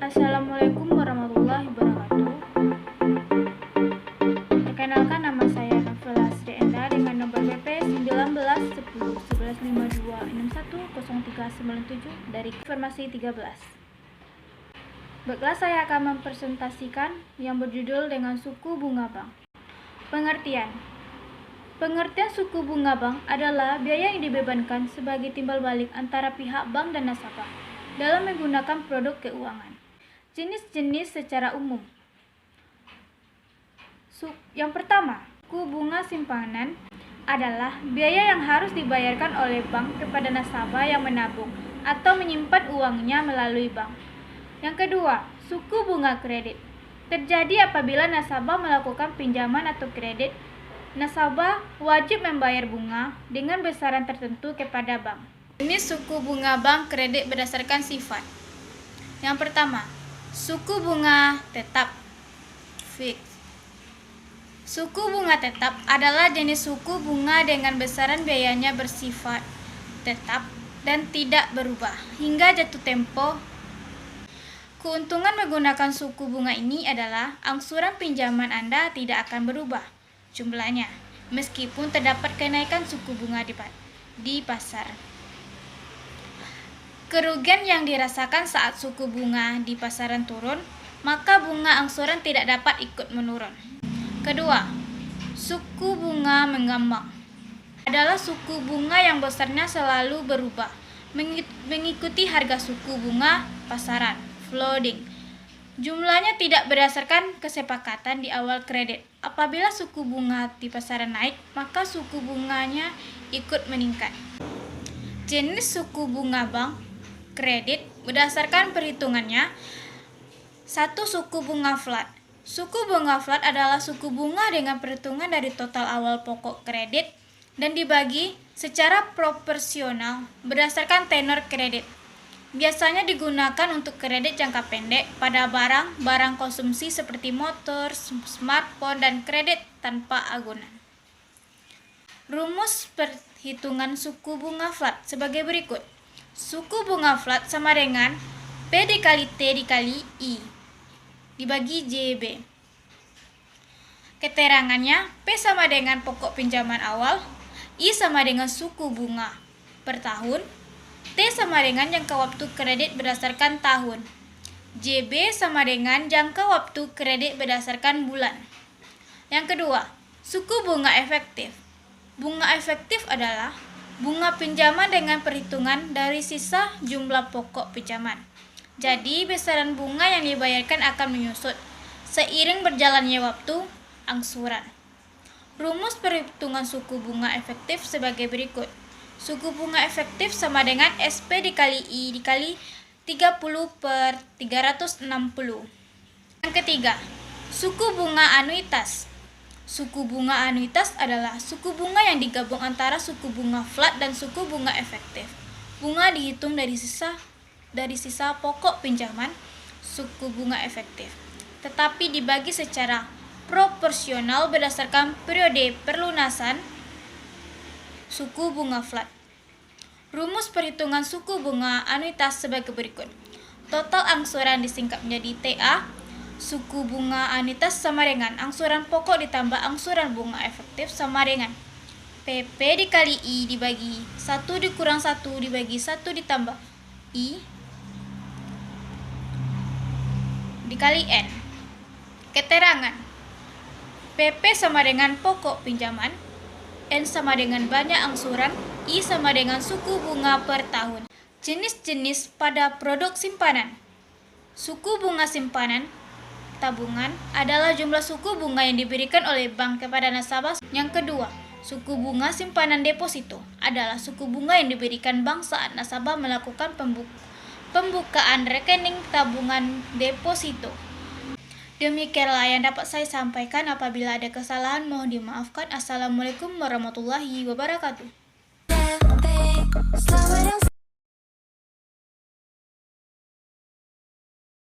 Assalamualaikum warahmatullahi wabarakatuh. Perkenalkan, nama saya Nafila Sri Enda dengan nomor BP 19101152610397 dari Informasi 13. Baiklah, saya akan mempresentasikan yang berjudul dengan suku bunga bank. Pengertian suku bunga bank adalah biaya yang dibebankan sebagai timbal balik antara pihak bank dan nasabah dalam menggunakan produk keuangan. Jenis-jenis secara umum. Yang pertama, suku bunga simpanan adalah biaya yang harus dibayarkan oleh bank kepada nasabah yang menabung atau menyimpan uangnya melalui bank. Yang kedua, suku bunga kredit terjadi apabila nasabah melakukan pinjaman atau kredit. Nasabah wajib membayar bunga dengan besaran tertentu kepada bank. Ini suku bunga bank kredit berdasarkan sifat. Yang pertama, suku bunga tetap fix. Suku bunga tetap adalah jenis suku bunga dengan besaran biayanya bersifat tetap dan tidak berubah hingga jatuh tempo. Keuntungan menggunakan suku bunga ini adalah angsuran pinjaman Anda tidak akan berubah jumlahnya, meskipun terdapat kenaikan suku bunga di pasar. Kerugian yang dirasakan saat suku bunga di pasaran turun, maka bunga angsuran tidak dapat ikut menurun. Kedua, suku bunga mengambang adalah suku bunga yang besarnya selalu berubah mengikuti harga suku bunga pasaran, floating. Jumlahnya tidak berdasarkan kesepakatan di awal kredit. Apabila suku bunga di pasaran naik, maka suku bunganya ikut meningkat. Jenis suku bunga bank kredit berdasarkan perhitungannya. 1. Suku bunga flat. Suku bunga flat adalah suku bunga dengan perhitungan dari total awal pokok kredit dan dibagi secara proporsional berdasarkan tenor kredit. Biasanya digunakan untuk kredit jangka pendek pada barang konsumsi seperti motor, smartphone, dan kredit tanpa agunan. Rumus perhitungan suku bunga flat sebagai berikut. Suku bunga flat sama dengan P dikali T dikali I dibagi JB. Keterangannya, P sama dengan pokok pinjaman awal, I sama dengan suku bunga per tahun, T sama dengan jangka waktu kredit berdasarkan tahun. JB sama dengan jangka waktu kredit berdasarkan bulan. Yang kedua, suku bunga efektif. Bunga efektif adalah bunga pinjaman dengan perhitungan dari sisa jumlah pokok pinjaman. Jadi, besaran bunga yang dibayarkan akan menyusut seiring berjalannya waktu angsuran. Rumus perhitungan suku bunga efektif sebagai berikut. Suku bunga efektif sama dengan SP dikali I dikali 30 per 360. Yang ketiga, suku bunga anuitas. Suku bunga anuitas adalah suku bunga yang digabung antara suku bunga flat dan suku bunga efektif. Bunga dihitung dari sisa pokok pinjaman suku bunga efektif, tetapi dibagi secara proporsional berdasarkan periode perlunasan suku bunga flat. Rumus perhitungan suku bunga anuitas sebagai berikut. Total angsuran disingkat menjadi TA. Suku bunga anuitas sama dengan angsuran pokok ditambah angsuran bunga efektif sama dengan PP dikali I dibagi 1 dikurang 1 dibagi 1 ditambah I dikali N. Keterangan, PP sama dengan pokok pinjaman, N sama dengan banyak angsuran, I sama dengan suku bunga per tahun. Jenis-jenis pada produk simpanan. Suku bunga simpanan tabungan adalah jumlah suku bunga yang diberikan oleh bank kepada nasabah. Yang kedua, suku bunga simpanan deposito adalah suku bunga yang diberikan bank saat nasabah melakukan pembukaan rekening tabungan deposito. Demikianlah yang dapat saya sampaikan. Apabila ada kesalahan mohon dimaafkan. Assalamualaikum warahmatullahi wabarakatuh.